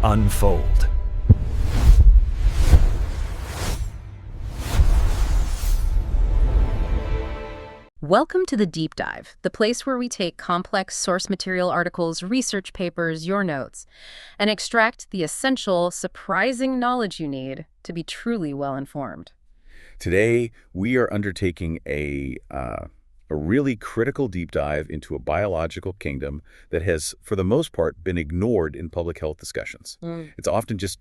unfold. Welcome to the Deep Dive, the place where we take complex source material articles, research papers, your notes, and extract the essential, surprising knowledge you need to be truly well-informed. Today, we are undertaking a really critical deep dive into a biological kingdom that has, for the most part, been ignored in public health discussions. It's often just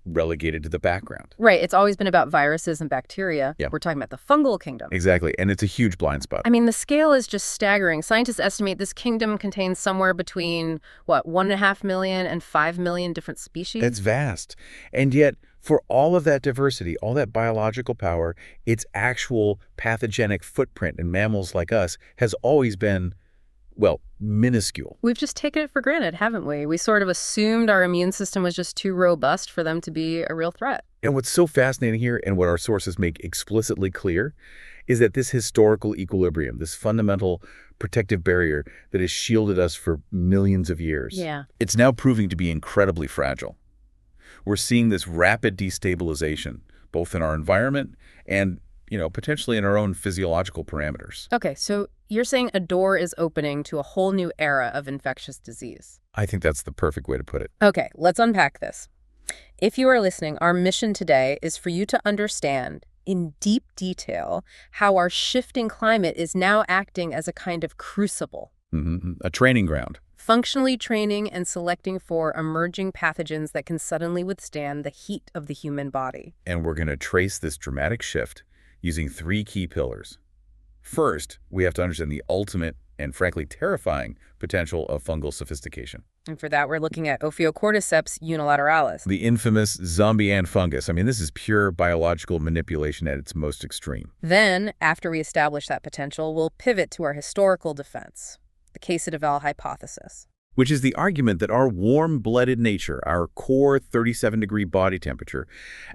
relegated to the background. Right, it's always been about viruses and bacteria. Yeah. We're talking about the fungal kingdom. Exactly, and it's a huge blind spot. I mean, the scale is just staggering. Scientists estimate this kingdom contains somewhere between, 1.5 million and 5 million different species? It's vast. And yet, for all of that diversity, all that biological power, its actual pathogenic footprint in mammals like us has always been, well, minuscule. We've just taken it for granted, haven't we? We sort of assumed our immune system was just too robust for them to be a real threat. And what's so fascinating here, and what our sources make explicitly clear, is that this historical equilibrium, this fundamental protective barrier that has shielded us for millions of years, it's now proving to be incredibly fragile. We're seeing this rapid destabilization, both in our environment and, potentially in our own physiological parameters. Okay, so you're saying a door is opening to a whole new era of infectious disease. I think that's the perfect way to put it. Okay, let's unpack this. If you are listening, our mission today is for you to understand in deep detail how our shifting climate is now acting as a kind of crucible. A training ground. Functionally training and selecting for emerging pathogens that can suddenly withstand the heat of the human body. And we're going to trace this dramatic shift using 3 key pillars. First, we have to understand the ultimate and frankly terrifying potential of fungal sophistication. And for that, we're looking at Ophiocordyceps unilateralis. The infamous zombie ant fungus. I mean, this is pure biological manipulation at its most extreme. Then, after we establish that potential, we'll pivot to our historical defense, the Casadevall Hypothesis. Which is the argument that our warm-blooded nature, our core 37-degree body temperature,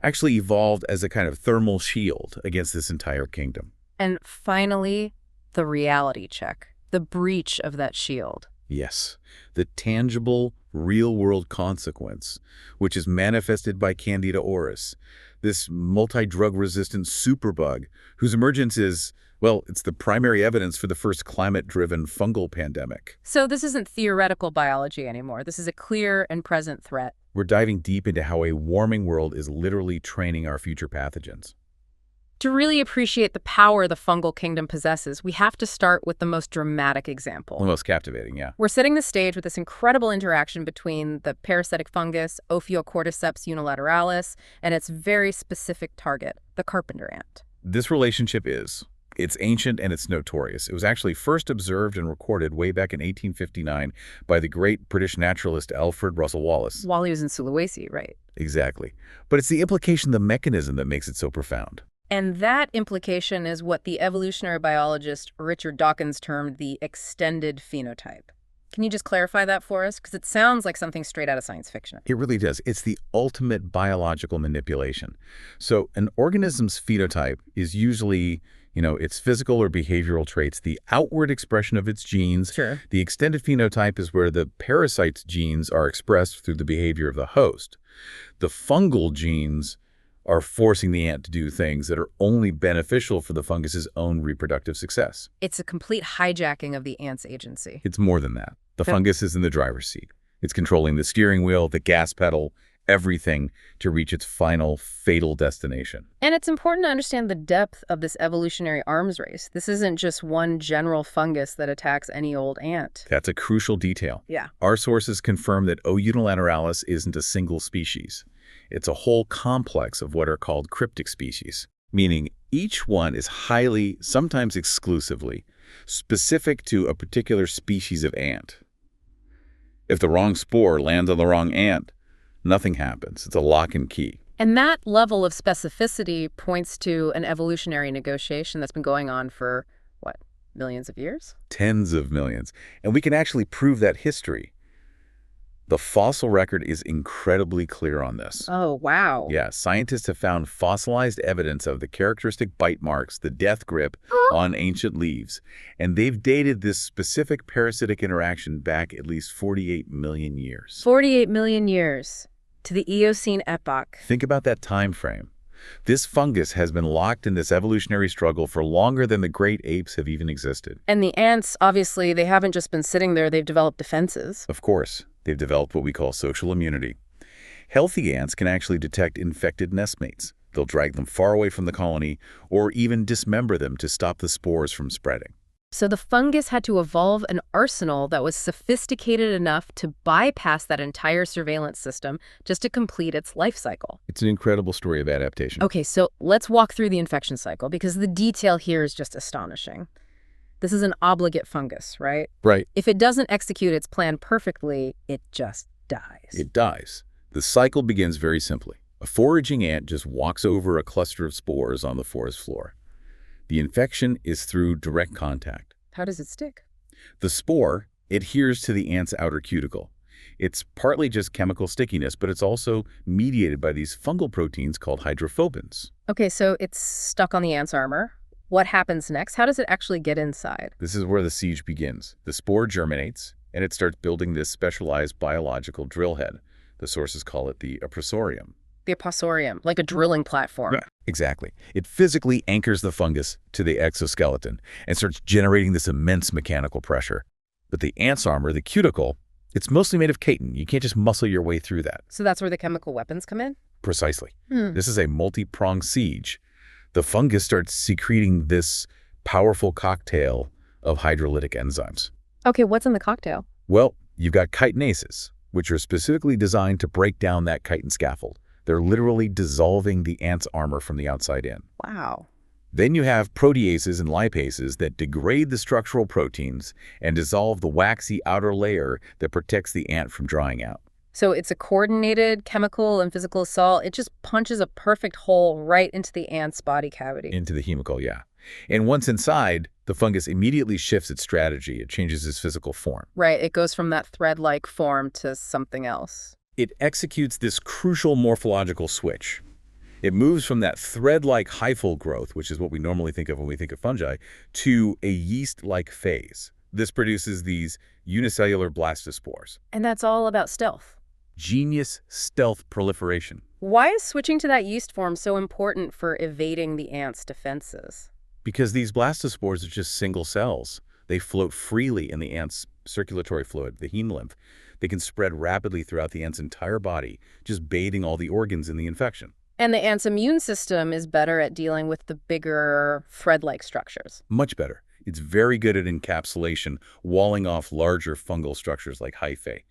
actually evolved as a kind of thermal shield against this entire kingdom. And finally, the reality check, the breach of that shield. Yes, the tangible, real-world consequence, which is manifested by Candida auris, this multi-drug-resistant superbug whose emergence is, well, it's the primary evidence for the first climate-driven fungal pandemic. So this isn't theoretical biology anymore. This is a clear and present threat. We're diving deep into how a warming world is literally training our future pathogens. To really appreciate the power the fungal kingdom possesses, we have to start with the most dramatic example. The most captivating, yeah. We're setting the stage with this incredible interaction between the parasitic fungus, Ophiocordyceps unilateralis, and its very specific target, the carpenter ant. This relationship it's ancient and it's notorious. It was actually first observed and recorded way back in 1859 by the great British naturalist Alfred Russel Wallace. While he was in Sulawesi, right? Exactly. But it's the implication, the mechanism that makes it so profound. And that implication is what the evolutionary biologist Richard Dawkins termed the extended phenotype. Can you just clarify that for us? Because it sounds like something straight out of science fiction. It really does. It's the ultimate biological manipulation. So an organism's phenotype is usually, its physical or behavioral traits, the outward expression of its genes. Sure. The extended phenotype is where the parasite's genes are expressed through the behavior of the host. The fungal genes are forcing the ant to do things that are only beneficial for the fungus's own reproductive success. It's a complete hijacking of the ant's agency. It's more than that. The fungus is in the driver's seat. It's controlling the steering wheel, the gas pedal, everything to reach its final fatal destination. And it's important to understand the depth of this evolutionary arms race. This isn't just one general fungus that attacks any old ant. That's a crucial detail. Yeah. Our sources confirm that O. unilateralis isn't a single species. It's a whole complex of what are called cryptic species, meaning each one is highly, sometimes exclusively, specific to a particular species of ant. If the wrong spore lands on the wrong ant, nothing happens. It's a lock and key. And that level of specificity points to an evolutionary negotiation that's been going on for, millions of years? Tens of millions. And we can actually prove that history. The fossil record is incredibly clear on this. Oh, wow. Yeah, scientists have found fossilized evidence of the characteristic bite marks, the death grip, on ancient leaves. And they've dated this specific parasitic interaction back at least 48 million years. 48 million years. to the Eocene epoch. Think about that time frame. This fungus has been locked in this evolutionary struggle for longer than the great apes have even existed. And the ants, obviously, they haven't just been sitting there, they've developed defenses. Of course, they've developed what we call social immunity. Healthy ants can actually detect infected nestmates. They'll drag them far away from the colony or even dismember them to stop the spores from spreading. So the fungus had to evolve an arsenal that was sophisticated enough to bypass that entire surveillance system just to complete its life cycle. It's an incredible story of adaptation. Okay, so let's walk through the infection cycle because the detail here is just astonishing. This is an obligate fungus, right? Right. If it doesn't execute its plan perfectly, it just dies. It dies. The cycle begins very simply. A foraging ant just walks over a cluster of spores on the forest floor. The infection is through direct contact. How does it stick? The spore adheres to the ant's outer cuticle. It's partly just chemical stickiness, but it's also mediated by these fungal proteins called hydrophobins. Okay, so it's stuck on the ant's armor. What happens next? How does it actually get inside? This is where the siege begins. The spore germinates, and it starts building this specialized biological drill head. The sources call it the opressorium. The opressorium, like a drilling platform. Right. Exactly. It physically anchors the fungus to the exoskeleton and starts generating this immense mechanical pressure. But the ant's armor, the cuticle, it's mostly made of chitin. You can't just muscle your way through that. So that's where the chemical weapons come in? Precisely. This is a multi-pronged siege. The fungus starts secreting this powerful cocktail of hydrolytic enzymes. Okay, what's in the cocktail? Well, you've got chitinases, which are specifically designed to break down that chitin scaffold. They're literally dissolving the ant's armor from the outside in. Wow. Then you have proteases and lipases that degrade the structural proteins and dissolve the waxy outer layer that protects the ant from drying out. So it's a coordinated chemical and physical assault. It just punches a perfect hole right into the ant's body cavity. Into the hemicle, yeah. And once inside, the fungus immediately shifts its strategy. It changes its physical form. Right. It goes from that thread-like form to something else. It executes this crucial morphological switch. It moves from that thread-like hyphal growth, which is what we normally think of when we think of fungi, to a yeast-like phase. This produces these unicellular blastospores. And that's all about stealth. Genius stealth proliferation. Why is switching to that yeast form so important for evading the ant's defenses? Because these blastospores are just single cells. They float freely in the ant's circulatory fluid, the heme lymph. They can spread rapidly throughout the ant's entire body, just bathing all the organs in the infection. And the ant's immune system is better at dealing with the bigger thread-like structures. Much better. It's very good at encapsulation, walling off larger fungal structures like hyphae.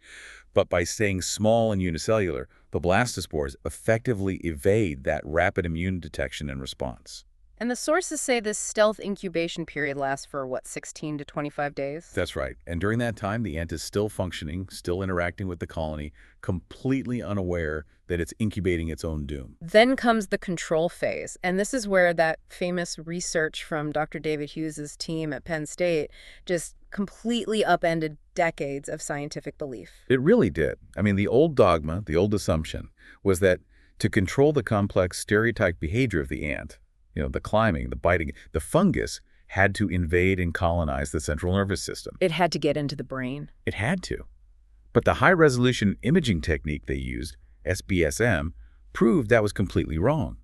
But by staying small and unicellular, the blastospores effectively evade that rapid immune detection and response. And the sources say this stealth incubation period lasts for, what, 16 to 25 days? That's right. And during that time, the ant is still functioning, still interacting with the colony, completely unaware that it's incubating its own doom. Then comes the control phase. And this is where that famous research from Dr. David Hughes's team at Penn State just completely upended decades of scientific belief. It really did. I mean, the old dogma, the old assumption, was that to control the complex stereotyped behavior of the ant, the climbing, the biting, the fungus had to invade and colonize the central nervous system. It had to get into the brain. It had to. But the high-resolution imaging technique they used, SBSM, proved that was completely wrong.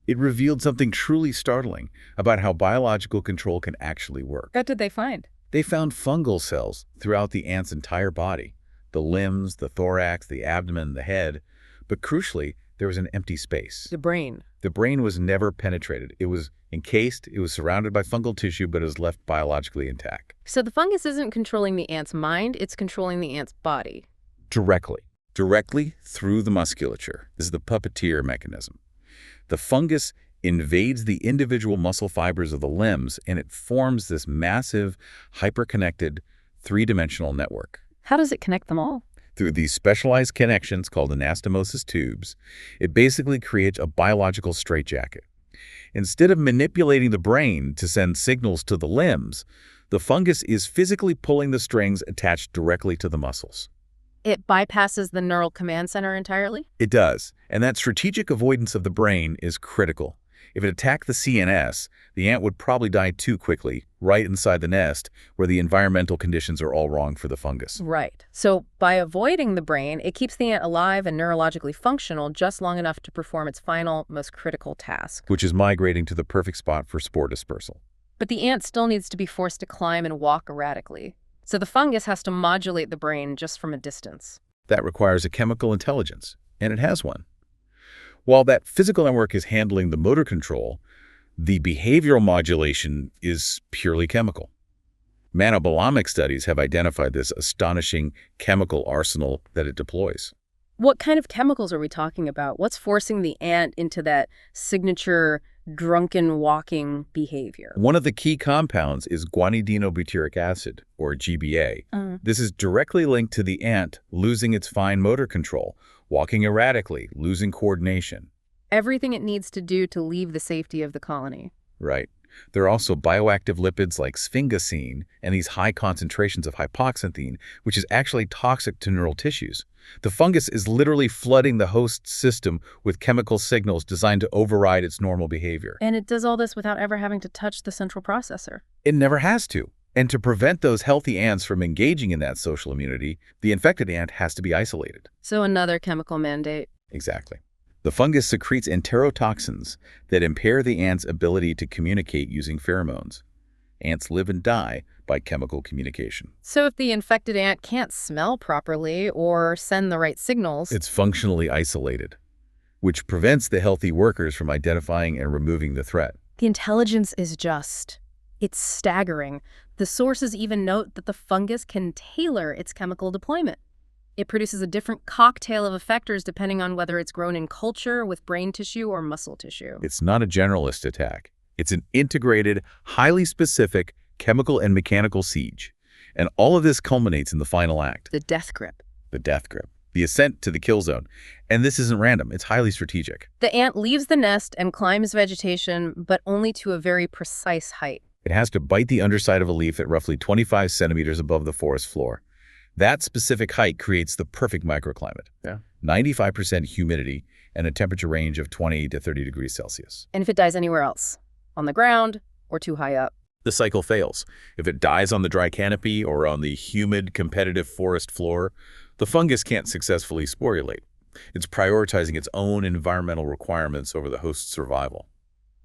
It revealed something truly startling about how biological control can actually work. What did they find? They found fungal cells throughout the ant's entire body, the limbs, the thorax, the abdomen, the head. But crucially, there was an empty space. The brain. The brain was never penetrated. It was encased, it was surrounded by fungal tissue, but it was left biologically intact. So the fungus isn't controlling the ant's mind, it's controlling the ant's body. Directly through the musculature. This is the puppeteer mechanism. The fungus invades the individual muscle fibers of the limbs, and it forms this massive, hyperconnected, three-dimensional network. How does it connect them all? Through these specialized connections called anastomosis tubes, it basically creates a biological straitjacket. Instead of manipulating the brain to send signals to the limbs, the fungus is physically pulling the strings attached directly to the muscles. It bypasses the neural command center entirely? It does, and that strategic avoidance of the brain is critical. If it attacked the CNS, the ant would probably die too quickly, right inside the nest, where the environmental conditions are all wrong for the fungus. Right. So by avoiding the brain, it keeps the ant alive and neurologically functional just long enough to perform its final, most critical task. Which is migrating to the perfect spot for spore dispersal. But the ant still needs to be forced to climb and walk erratically. So the fungus has to modulate the brain just from a distance. That requires a chemical intelligence, and it has one. While that physical network is handling the motor control, the behavioral modulation is purely chemical. Mannobolomic studies have identified this astonishing chemical arsenal that it deploys. What kind of chemicals are we talking about? What's forcing the ant into that signature drunken walking behavior? One of the key compounds is guanidinobutyric acid, or GBA. This is directly linked to the ant losing its fine motor control, walking erratically, losing coordination. Everything it needs to do to leave the safety of the colony. Right. There are also bioactive lipids like sphingosine and these high concentrations of hypoxanthine, which is actually toxic to neural tissues. The fungus is literally flooding the host system with chemical signals designed to override its normal behavior. And it does all this without ever having to touch the central processor. It never has to. And to prevent those healthy ants from engaging in that social immunity, the infected ant has to be isolated. So another chemical mandate. Exactly. The fungus secretes enterotoxins that impair the ant's ability to communicate using pheromones. Ants live and die by chemical communication. So if the infected ant can't smell properly or send the right signals, it's functionally isolated, which prevents the healthy workers from identifying and removing the threat. The intelligence is it's staggering. The sources even note that the fungus can tailor its chemical deployment. It produces a different cocktail of effectors depending on whether it's grown in culture with brain tissue or muscle tissue. It's not a generalist attack. It's an integrated, highly specific chemical and mechanical siege. And all of this culminates in the final act. The death grip. The death grip. The ascent to the kill zone. And this isn't random. It's highly strategic. The ant leaves the nest and climbs vegetation, but only to a very precise height. It has to bite the underside of a leaf at roughly 25 centimeters above the forest floor. That specific height creates the perfect microclimate. 95% humidity and a temperature range of 20 to 30 degrees Celsius. And if it dies anywhere else, on the ground or too high up, the cycle fails. If it dies on the dry canopy or on the humid, competitive forest floor, the fungus can't successfully sporulate. It's prioritizing its own environmental requirements over the host's survival.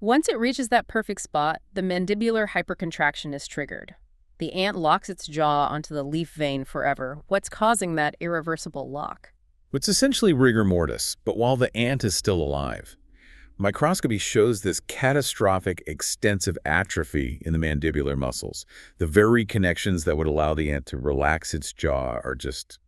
Once it reaches that perfect spot, the mandibular hypercontraction is triggered. The ant locks its jaw onto the leaf vein forever. What's causing that irreversible lock? It's essentially rigor mortis, but while the ant is still alive. Microscopy shows this catastrophic, extensive atrophy in the mandibular muscles. The very connections that would allow the ant to relax its jaw are just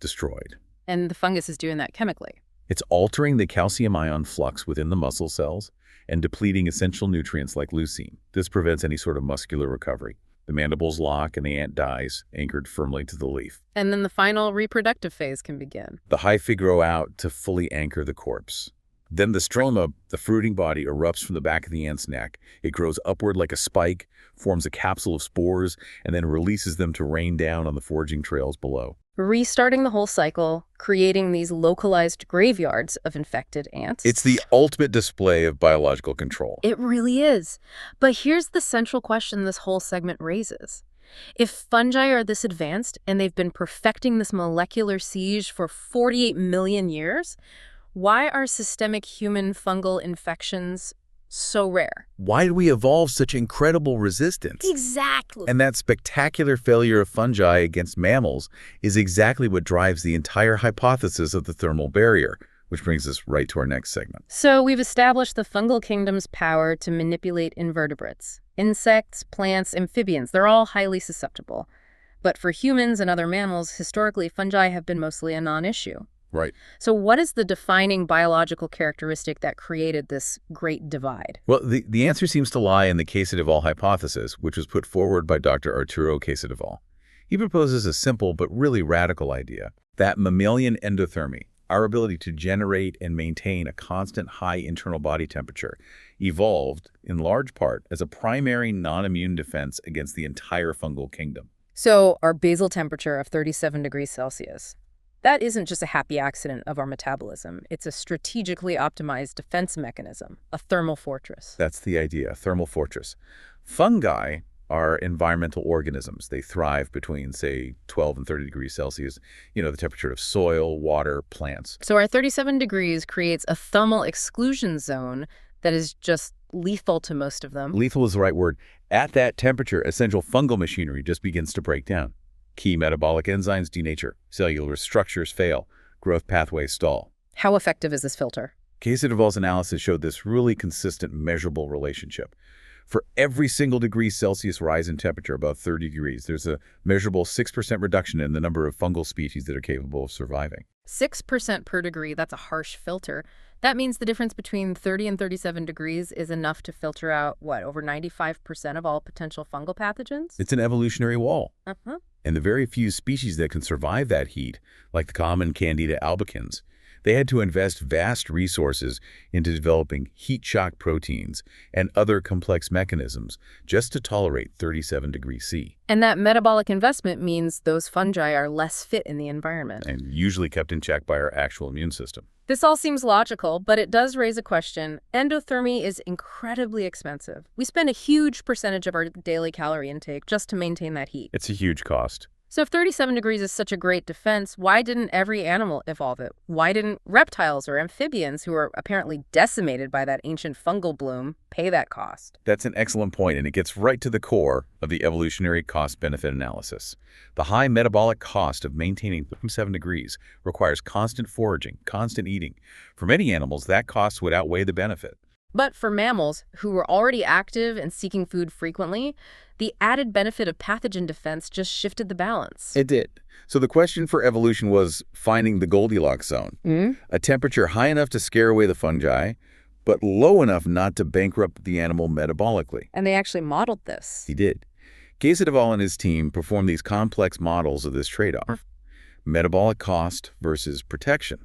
destroyed. And the fungus is doing that chemically. It's altering the calcium ion flux within the muscle cells and depleting essential nutrients like leucine. This prevents any sort of muscular recovery. The mandibles lock and the ant dies, anchored firmly to the leaf. And then the final reproductive phase can begin. The hyphae grow out to fully anchor the corpse. Then the stroma, the fruiting body, erupts from the back of the ant's neck. It grows upward like a spike, forms a capsule of spores, and then releases them to rain down on the foraging trails below. Restarting the whole cycle, creating these localized graveyards of infected ants. It's the ultimate display of biological control. It really is. But here's the central question this whole segment raises. If fungi are this advanced and they've been perfecting this molecular siege for 48 million years, why are systemic human fungal infections so rare? Why did we evolve such incredible resistance? Exactly. And that spectacular failure of fungi against mammals is exactly what drives the entire hypothesis of the thermal barrier, which brings us right to our next segment. So we've established the fungal kingdom's power to manipulate invertebrates. Insects, plants, amphibians, they're all highly susceptible. But for humans and other mammals, historically, fungi have been mostly a non-issue. Right. So what is the defining biological characteristic that created this great divide? Well, the answer seems to lie in the Casadevall Hypothesis, which was put forward by Dr. Arturo Casadevall. He proposes a simple but really radical idea, that mammalian endothermy, our ability to generate and maintain a constant high internal body temperature, evolved in large part as a primary non-immune defense against the entire fungal kingdom. So our basal temperature of 37 degrees Celsius. That isn't just a happy accident of our metabolism. It's a strategically optimized defense mechanism, a thermal fortress. That's the idea, a thermal fortress. Fungi are environmental organisms. They thrive between, say, 12 and 30 degrees Celsius, the temperature of soil, water, plants. So our 37 degrees creates a thermal exclusion zone that is just lethal to most of them. Lethal is the right word. At that temperature, essential fungal machinery just begins to break down. Key metabolic enzymes denature, cellular structures fail, growth pathways stall. How effective is this filter? Casadevall's analysis showed this really consistent, measurable relationship. For every single degree Celsius rise in temperature above 30 degrees, there's a measurable 6% reduction in the number of fungal species that are capable of surviving. 6% per degree, that's a harsh filter. That means the difference between 30 and 37 degrees is enough to filter out, over 95% of all potential fungal pathogens? It's an evolutionary wall. Uh-huh. And the very few species that can survive that heat, like the common Candida albicans, they had to invest vast resources into developing heat shock proteins and other complex mechanisms just to tolerate 37 degrees C. And that metabolic investment means those fungi are less fit in the environment. And usually kept in check by our actual immune system. This all seems logical, but it does raise a question. Endothermy is incredibly expensive. We spend a huge percentage of our daily calorie intake just to maintain that heat. It's a huge cost. So if 37 degrees is such a great defense, why didn't every animal evolve it? Why didn't reptiles or amphibians, who are apparently decimated by that ancient fungal bloom, pay that cost? That's an excellent point, and it gets right to the core of the evolutionary cost-benefit analysis. The high metabolic cost of maintaining 37 degrees requires constant foraging, constant eating. For many animals, that cost would outweigh the benefit. But for mammals, who were already active and seeking food frequently, the added benefit of pathogen defense just shifted the balance. It did. So the question for evolution was finding the Goldilocks zone, a temperature high enough to scare away the fungi, but low enough not to bankrupt the animal metabolically. And they actually modeled this. He did. Casadevall and his team performed these complex models of this trade-off, metabolic cost versus protection.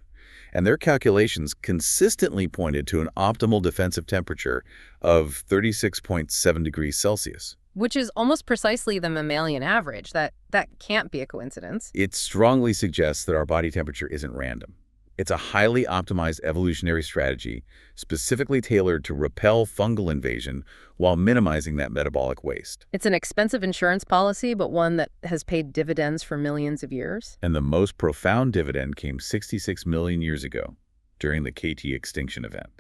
And their calculations consistently pointed to an optimal defensive temperature of 36.7 degrees Celsius. Which is almost precisely the mammalian average. That can't be a coincidence. It strongly suggests that our body temperature isn't random. It's a highly optimized evolutionary strategy specifically tailored to repel fungal invasion while minimizing that metabolic waste. It's an expensive insurance policy, but one that has paid dividends for millions of years. And the most profound dividend came 66 million years ago, during the 𝐏𝐃 extinction event.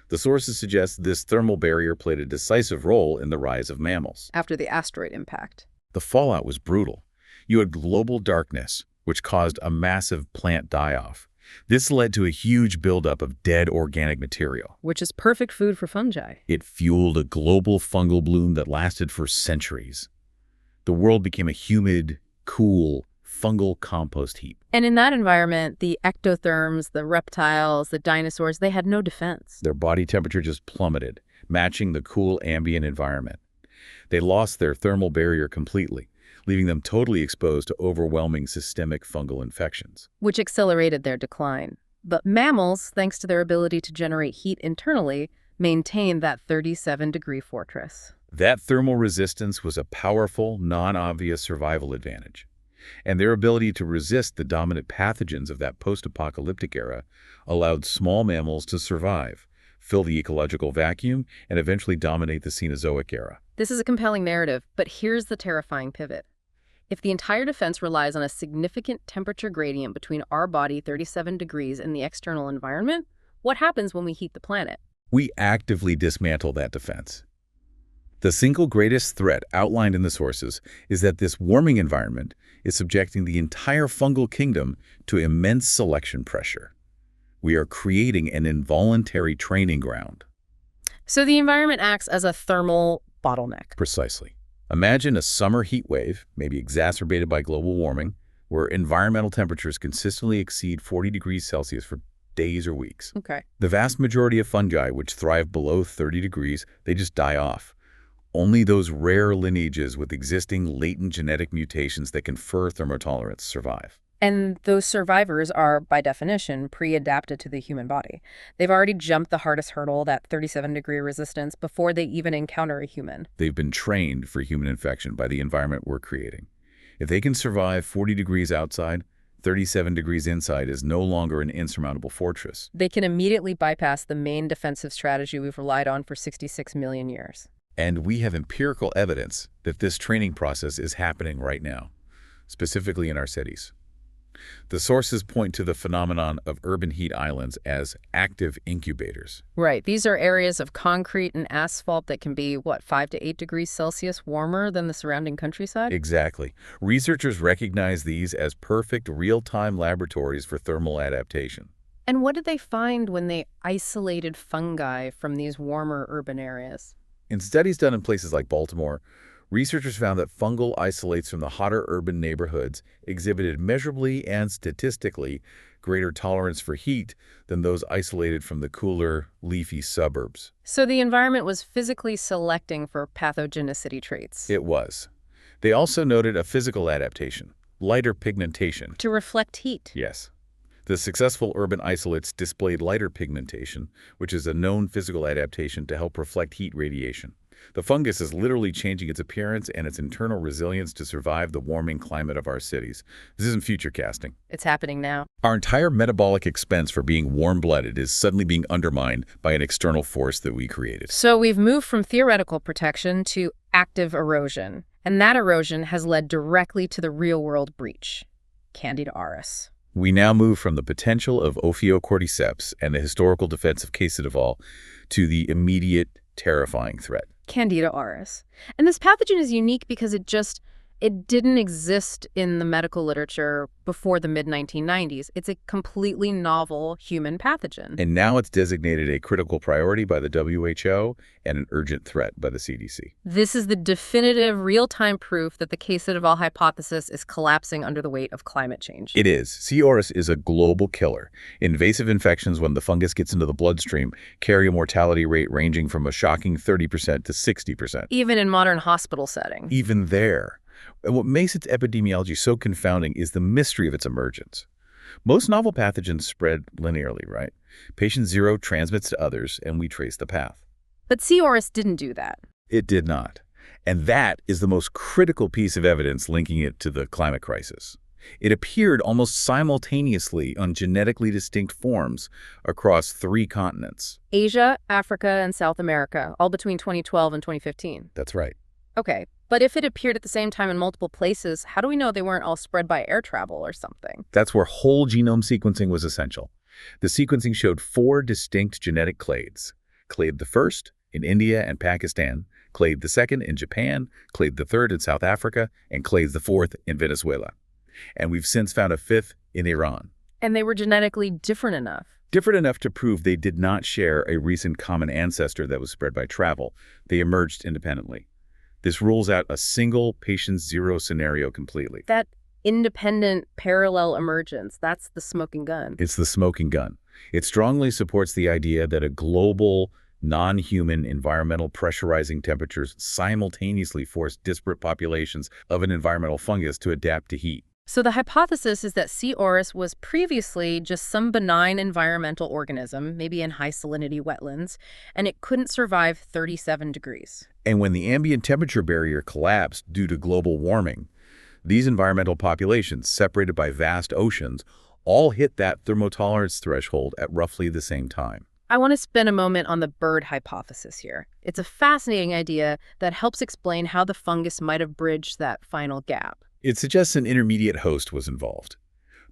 The sources suggest this thermal barrier played a decisive role in the rise of mammals. After the asteroid impact. The fallout was brutal. You had global darkness, which caused a massive plant die-off. This led to a huge buildup of dead organic material. Which is perfect food for fungi. It fueled a global fungal bloom that lasted for centuries. The world became a humid, cool, fungal compost heap. And in that environment, the ectotherms, the reptiles, the dinosaurs, they had no defense. Their body temperature just plummeted, matching the cool ambient environment. They lost their thermal barrier completely, leaving them totally exposed to overwhelming systemic fungal infections. Which accelerated their decline. But mammals, thanks to their ability to generate heat internally, maintained that 37-degree fortress. That thermal resistance was a powerful, non-obvious survival advantage. And their ability to resist the dominant pathogens of that post-apocalyptic era allowed small mammals to survive, fill the ecological vacuum, and eventually dominate the Cenozoic era. This is a compelling narrative, but here's the terrifying pivot. If the entire defense relies on a significant temperature gradient between our body, 37 degrees, and the external environment, what happens when we heat the planet? We actively dismantle that defense. The single greatest threat outlined in the sources is that this warming environment is subjecting the entire fungal kingdom to immense selection pressure. We are creating an involuntary training ground. So the environment acts as a thermal bottleneck. Precisely. Imagine a summer heat wave, maybe exacerbated by global warming, where environmental temperatures consistently exceed 40 degrees Celsius for days or weeks. Okay. The vast majority of fungi, which thrive below 30 degrees, they just die off. Only those rare lineages with existing latent genetic mutations that confer thermotolerance survive. And those survivors are, by definition, pre-adapted to the human body. They've already jumped the hardest hurdle, that 37-degree resistance, before they even encounter a human. They've been trained for human infection by the environment we're creating. If they can survive 40 degrees outside, 37 degrees inside is no longer an insurmountable fortress. They can immediately bypass the main defensive strategy we've relied on for 66 million years. And we have empirical evidence that this training process is happening right now, specifically in our cities. The sources point to the phenomenon of urban heat islands as active incubators. Right. These are areas of concrete and asphalt that can be, 5 to 8 degrees Celsius warmer than the surrounding countryside? Exactly. Researchers recognize these as perfect real-time laboratories for thermal adaptation. And what did they find when they isolated fungi from these warmer urban areas? In studies done in places like Baltimore, researchers found that fungal isolates from the hotter urban neighborhoods exhibited measurably and statistically greater tolerance for heat than those isolated from the cooler, leafy suburbs. So the environment was physically selecting for pathogenicity traits. It was. They also noted a physical adaptation, lighter pigmentation. To reflect heat. Yes. The successful urban isolates displayed lighter pigmentation, which is a known physical adaptation to help reflect heat radiation. The fungus is literally changing its appearance and its internal resilience to survive the warming climate of our cities. This isn't future casting. It's happening now. Our entire metabolic expense for being warm-blooded is suddenly being undermined by an external force that we created. So we've moved from theoretical protection to active erosion. And that erosion has led directly to the real-world breach, Candida auris. We now move from the potential of Ophiocordyceps and the historical defense of Casadevall to the immediate, terrifying threat. Candida auris. And this pathogen is unique because it didn't exist in the medical literature before the mid-1990s. It's a completely novel human pathogen. And now it's designated a critical priority by the WHO and an urgent threat by the CDC. This is the definitive real-time proof that the Casadevall hypothesis is collapsing under the weight of climate change. It is. C. auris is a global killer. Invasive infections, when the fungus gets into the bloodstream, carry a mortality rate ranging from a shocking 30% to 60%. Even in modern hospital settings. Even there. And what makes its epidemiology so confounding is the mystery of its emergence. Most novel pathogens spread linearly, right? Patient 0 transmits to others, and we trace the path. But C. auris didn't do that. It did not. And that is the most critical piece of evidence linking it to the climate crisis. It appeared almost simultaneously on genetically distinct forms across 3 continents. Asia, Africa, and South America, all between 2012 and 2015. That's right. Okay, but if it appeared at the same time in multiple places, how do we know they weren't all spread by air travel or something? That's where whole genome sequencing was essential. The sequencing showed 4 distinct genetic clades. Clade the first in India and Pakistan, clade the second in Japan, clade the third in South Africa, and clade the fourth in Venezuela. And we've since found a 5th in Iran. And they were genetically different enough. Different enough to prove they did not share a recent common ancestor that was spread by travel. They emerged independently. This rules out a single patient 0 scenario completely. That independent parallel emergence, that's the smoking gun. It's the smoking gun. It strongly supports the idea that a global, non-human environmental pressurizing temperatures simultaneously force disparate populations of an environmental fungus to adapt to heat. So the hypothesis is that C. auris was previously just some benign environmental organism, maybe in high salinity wetlands, and it couldn't survive 37 degrees. And when the ambient temperature barrier collapsed due to global warming, these environmental populations, separated by vast oceans, all hit that thermotolerance threshold at roughly the same time. I want to spend a moment on the bird hypothesis here. It's a fascinating idea that helps explain how the fungus might have bridged that final gap. It suggests an intermediate host was involved.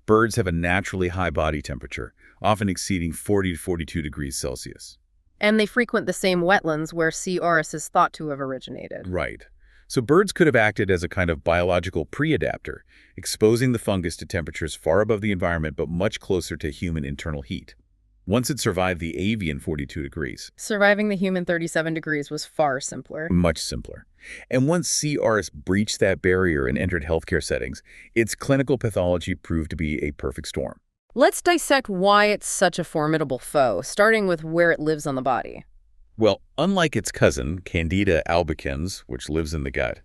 Birds have a naturally high body temperature, often exceeding 40 to 42 degrees Celsius. And they frequent the same wetlands where C. auris is thought to have originated. Right. So birds could have acted as a kind of biological pre-adapter, exposing the fungus to temperatures far above the environment but much closer to human internal heat. Once it survived the avian 42 degrees. Surviving the human 37 degrees was far simpler. Much simpler. And once C. auris breached that barrier and entered healthcare settings, its clinical pathology proved to be a perfect storm. Let's dissect why it's such a formidable foe, starting with where it lives on the body. Well, unlike its cousin, Candida albicans, which lives in the gut,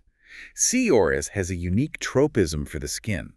C. auris has a unique tropism for the skin.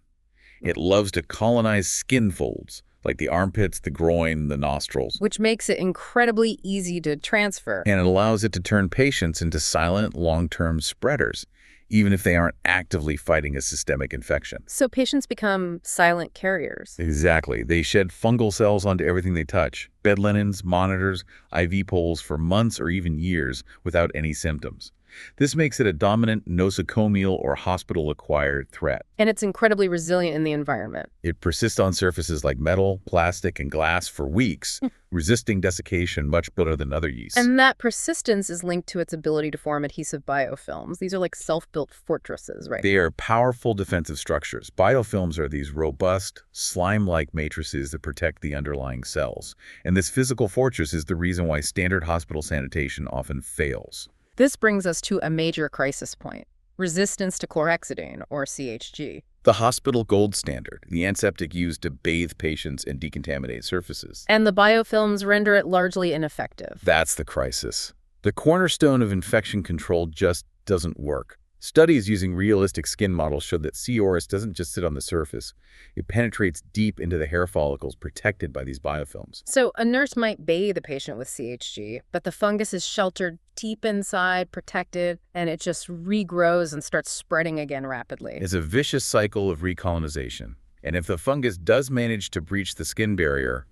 It loves to colonize skin folds, like the armpits, the groin, the nostrils. Which makes it incredibly easy to transfer. And it allows it to turn patients into silent, long-term spreaders, even if they aren't actively fighting a systemic infection. So patients become silent carriers. Exactly. They shed fungal cells onto everything they touch, bed linens, monitors, IV poles for months or even years without any symptoms. This makes it a dominant nosocomial or hospital-acquired threat. And it's incredibly resilient in the environment. It persists on surfaces like metal, plastic, and glass for weeks, resisting desiccation much better than other yeasts. And that persistence is linked to its ability to form adhesive biofilms. These are like self-built fortresses, right? They are powerful defensive structures. Biofilms are these robust, slime-like matrices that protect the underlying cells. And this physical fortress is the reason why standard hospital sanitation often fails. This brings us to a major crisis point: resistance to chlorhexidine, or CHG. The hospital gold standard, the antiseptic used to bathe patients and decontaminate surfaces. And the biofilms render it largely ineffective. That's the crisis. The cornerstone of infection control just doesn't work. Studies using realistic skin models showed that C. auris doesn't just sit on the surface. It penetrates deep into the hair follicles protected by these biofilms. So a nurse might bathe a patient with CHG, but the fungus is sheltered deep inside, protected, and it just regrows and starts spreading again rapidly. It's a vicious cycle of recolonization. And if the fungus does manage to breach the skin barrier,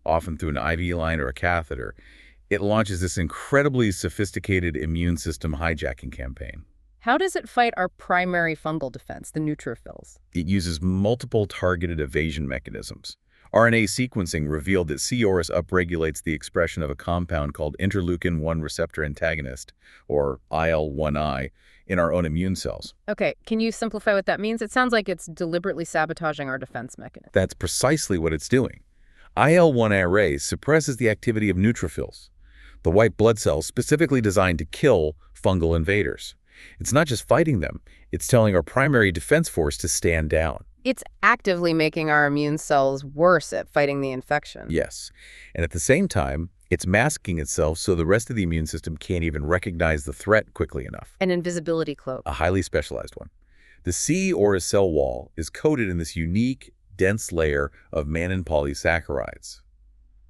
often through an IV line or a catheter, it launches this incredibly sophisticated immune system hijacking campaign. How does it fight our primary fungal defense, the neutrophils? It uses multiple targeted evasion mechanisms. RNA sequencing revealed that C. auris upregulates the expression of a compound called interleukin-1 receptor antagonist, or IL-1I, in our own immune cells. Okay, can you simplify what that means? It sounds like it's deliberately sabotaging our defense mechanism. That's precisely what it's doing. IL-1I array suppresses the activity of neutrophils, the white blood cells specifically designed to kill fungal invaders. It's not just fighting them, it's telling our primary defense force to stand down. It's actively making our immune cells worse at fighting the infection. Yes, and at the same time, it's masking itself so the rest of the immune system can't even recognize the threat quickly enough. An invisibility cloak. A highly specialized one. The C. auris cell wall is coated in this unique, dense layer of mannan polysaccharides.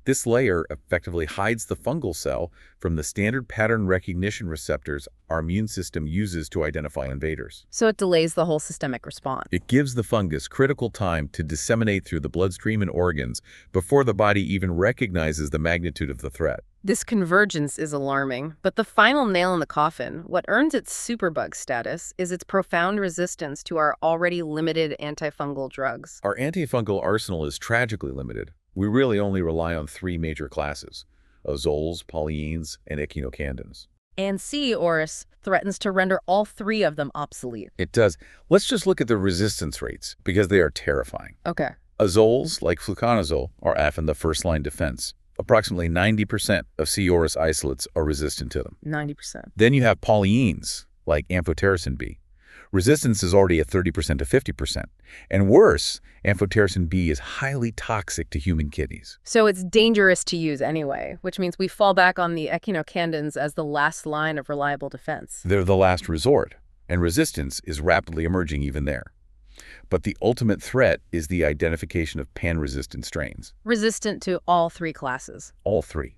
This layer effectively hides the fungal cell from the standard pattern recognition receptors our immune system uses to identify invaders. So it delays the whole systemic response. It gives the fungus critical time to disseminate through the bloodstream and organs before the body even recognizes the magnitude of the threat. This convergence is alarming, but the final nail in the coffin, what earns its superbug status, is its profound resistance to our already limited antifungal drugs. Our antifungal arsenal is tragically limited. We really only rely on 3 major classes: azoles, polyenes, and echinocandins. And C. auris threatens to render all 3 of them obsolete. It does. Let's just look at the resistance rates, because they are terrifying. Okay. Azoles, like fluconazole, are often the first-line defense. Approximately 90% of C. auris isolates are resistant to them. 90%. Then you have polyenes, like amphotericin B. Resistance is already at 30% to 50%. And worse, amphotericin B is highly toxic to human kidneys. So it's dangerous to use anyway, which means we fall back on the echinocandins as the last line of reliable defense. They're the last resort, and resistance is rapidly emerging even there. But the ultimate threat is the identification of pan-resistant strains. Resistant to all 3 classes. All 3.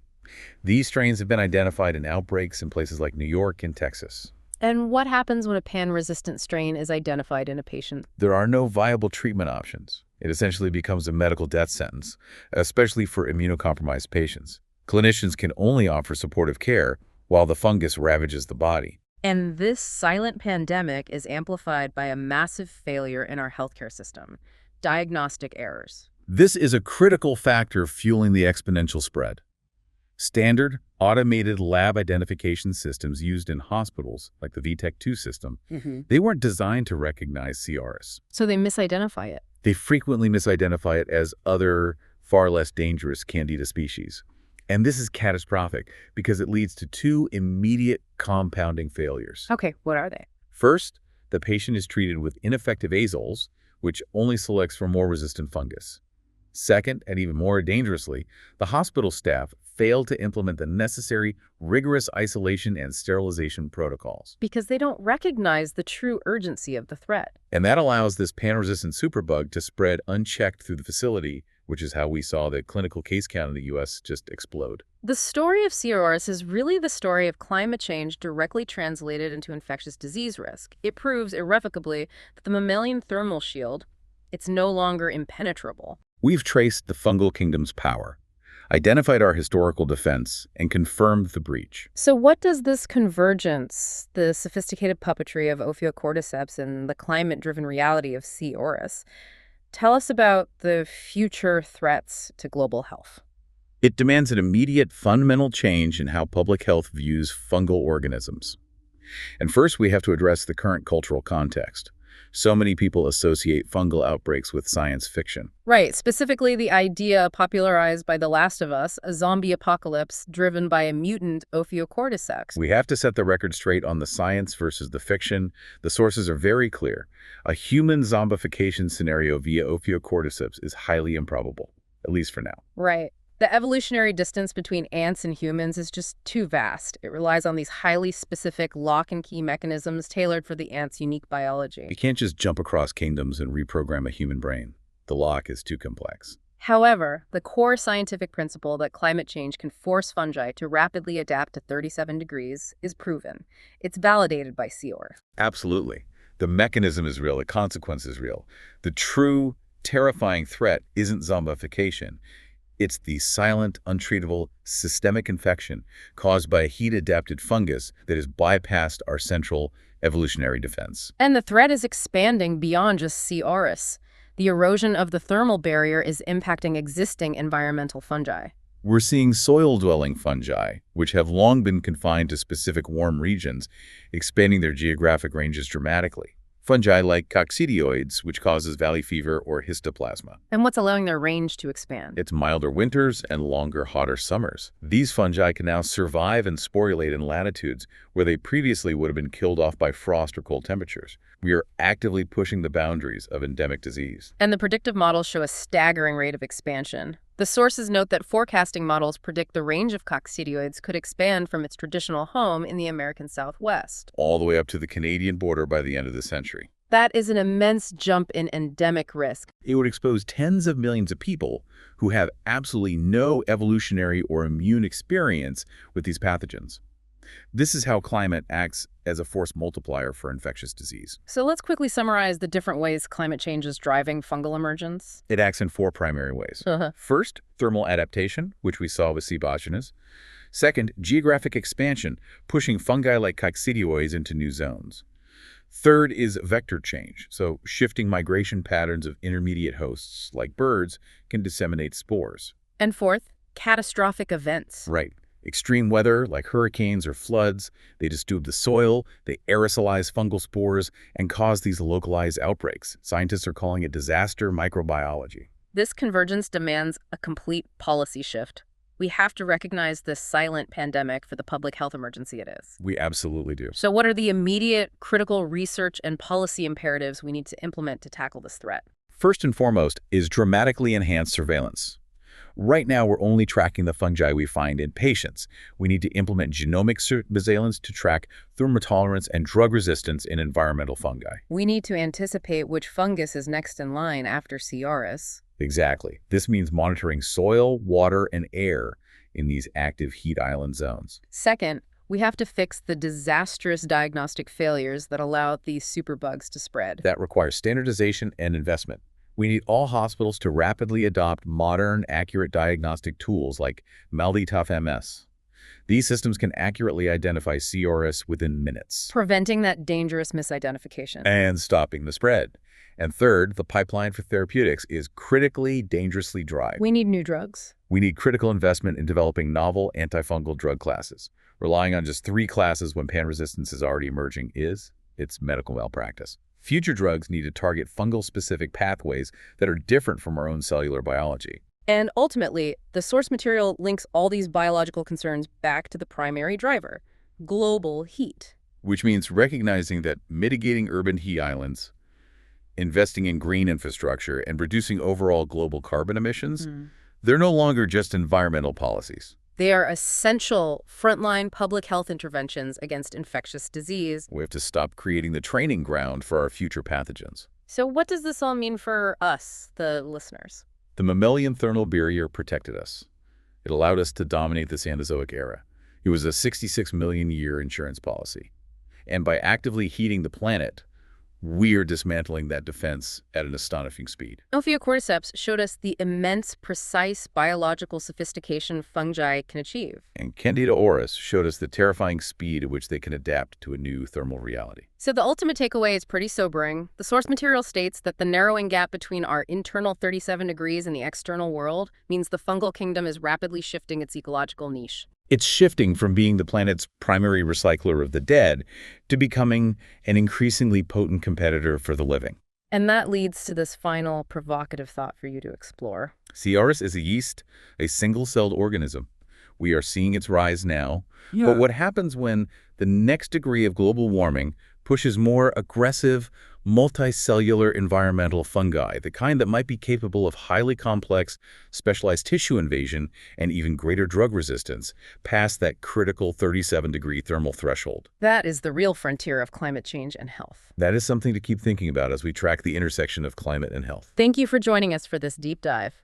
These strains have been identified in outbreaks in places like New York and Texas. And what happens when a pan-resistant strain is identified in a patient? There are no viable treatment options. It essentially becomes a medical death sentence, especially for immunocompromised patients. Clinicians can only offer supportive care while the fungus ravages the body. And this silent pandemic is amplified by a massive failure in our healthcare system: diagnostic errors. This is a critical factor fueling the exponential spread. Standard, automated lab identification systems used in hospitals, like the VTech2 system, they weren't designed to recognize C. auris. So they misidentify it. They frequently misidentify it as other, far less dangerous Candida species. And this is catastrophic because it leads to 2 immediate compounding failures. Okay, what are they? First, the patient is treated with ineffective azoles, which only selects for more resistant fungus. Second, and even more dangerously, the hospital staff failed to implement the necessary rigorous isolation and sterilization protocols. Because they don't recognize the true urgency of the threat. And that allows this pan-resistant superbug to spread unchecked through the facility, which is how we saw the clinical case count in the U.S. just explode. The story of 𝐏𝐻𝐃 auris is really the story of climate change directly translated into infectious disease risk. It proves irrevocably that the mammalian thermal shield, it's no longer impenetrable. We've traced the fungal kingdom's power, identified our historical defense, and confirmed the breach. So what does this convergence, the sophisticated puppetry of Ophiocordyceps and the climate-driven reality of 𝐶. auris, tell us about the future threats to global health? It demands an immediate fundamental change in how public health views fungal organisms. And first, we have to address the current cultural context. So many people associate fungal outbreaks with science fiction. Right, specifically the idea popularized by The Last of Us, a zombie apocalypse driven by a mutant Ophiocordyceps. We have to set the record straight on the science versus the fiction. The sources are very clear. A human zombification scenario via Ophiocordyceps is highly improbable, at least for now. Right. The evolutionary distance between ants and humans is just too vast. It relies on these highly specific lock-and-key mechanisms tailored for the ant's unique biology. You can't just jump across kingdoms and reprogram a human brain. The lock is too complex. However, the core scientific principle that climate change can force fungi to rapidly adapt to 37 degrees is proven. It's validated by 𝐶. auris. Absolutely. The mechanism is real. The consequence is real. The true, terrifying threat isn't zombification. It's the silent, untreatable, systemic infection caused by a heat-adapted fungus that has bypassed our central evolutionary defense. And the threat is expanding beyond just 𝐶. auris. The erosion of the thermal barrier is impacting existing environmental fungi. We're seeing soil-dwelling fungi, which have long been confined to specific warm regions, expanding their geographic ranges dramatically. Fungi like coccidioids, which causes valley fever or histoplasma. And what's allowing their range to expand? It's milder winters and longer, hotter summers. These fungi can now survive and sporulate in latitudes where they previously would have been killed off by frost or cold temperatures. We are actively pushing the boundaries of endemic disease. And the predictive models show a staggering rate of expansion. The sources note that forecasting models predict the range of coccidioids could expand from its traditional home in the American Southwest, all the way up to the Canadian border by the end of the century. That is an immense jump in endemic risk. It would expose tens of millions of people who have absolutely no evolutionary or immune experience with these pathogens. This is how climate acts as a force multiplier for infectious disease. So let's quickly summarize the different ways climate change is driving fungal emergence. It acts in 4 primary ways. First, thermal adaptation, which we saw with 𝐶. botulinus. Second, geographic expansion, pushing fungi like coccidioids into new zones. Third is vector change, so shifting migration patterns of intermediate hosts, like birds, can disseminate spores. And fourth, catastrophic events. Right. Extreme weather, like hurricanes or floods, they disturb the soil, they aerosolize fungal spores, and cause these localized outbreaks. Scientists are calling it disaster microbiology. This convergence demands a complete policy shift. We have to recognize this silent pandemic for the public health emergency it is. We absolutely do. So what are the immediate critical research and policy imperatives we need to implement to tackle this threat? First and foremost is dramatically enhanced surveillance. Right now, we're only tracking the fungi we find in patients. We need to implement genomic surveillance to track thermotolerance and drug resistance in environmental fungi. We need to anticipate which fungus is next in line after 𝐶. auris. Exactly. This means monitoring soil, water, and air in these active heat island zones. Second, we have to fix the disastrous diagnostic failures that allow these superbugs to spread. That requires standardization and investment. We need all hospitals to rapidly adopt modern, accurate diagnostic tools like MALDI-TOF-MS. These systems can accurately identify 𝐶. auris within minutes, preventing that dangerous misidentification and stopping the spread. And third, the pipeline for therapeutics is critically dangerously dry. We need new drugs. We need critical investment in developing novel antifungal drug classes. Relying on just 3 classes when pan-resistance is already emerging it's medical malpractice. Future drugs need to target fungal-specific pathways that are different from our own cellular biology. And ultimately, the source material links all these biological concerns back to the primary driver, global heat. Which means recognizing that mitigating urban heat islands, investing in green infrastructure, and reducing overall global carbon emissions, they're no longer just environmental policies. They are essential frontline public health interventions against infectious disease. We have to stop creating the training ground for our future pathogens. So what does this all mean for us, the listeners? The mammalian thermal barrier protected us. It allowed us to dominate the Cenozoic era. It was a 66 million year insurance policy. And by actively heating the planet, we're dismantling that defense at an astonishing speed. Ophiocordyceps showed us the immense, precise biological sophistication fungi can achieve. And Candida Auris showed us the terrifying speed at which they can adapt to a new thermal reality. So the ultimate takeaway is pretty sobering. The source material states that the narrowing gap between our internal 37 degrees and the external world means the fungal kingdom is rapidly shifting its ecological niche. It's shifting from being the planet's primary recycler of the dead to becoming an increasingly potent competitor for the living. And that leads to this final provocative thought for you to explore. Auris is a yeast, a single-celled organism. We are seeing its rise now. Yeah. But what happens when the next degree of global warming pushes more aggressive, multicellular environmental fungi, the kind that might be capable of highly complex, specialized tissue invasion and even greater drug resistance, past that critical 37-degree thermal threshold? That is the real frontier of climate change and health. That is something to keep thinking about as we track the intersection of climate and health. Thank you for joining us for this deep dive.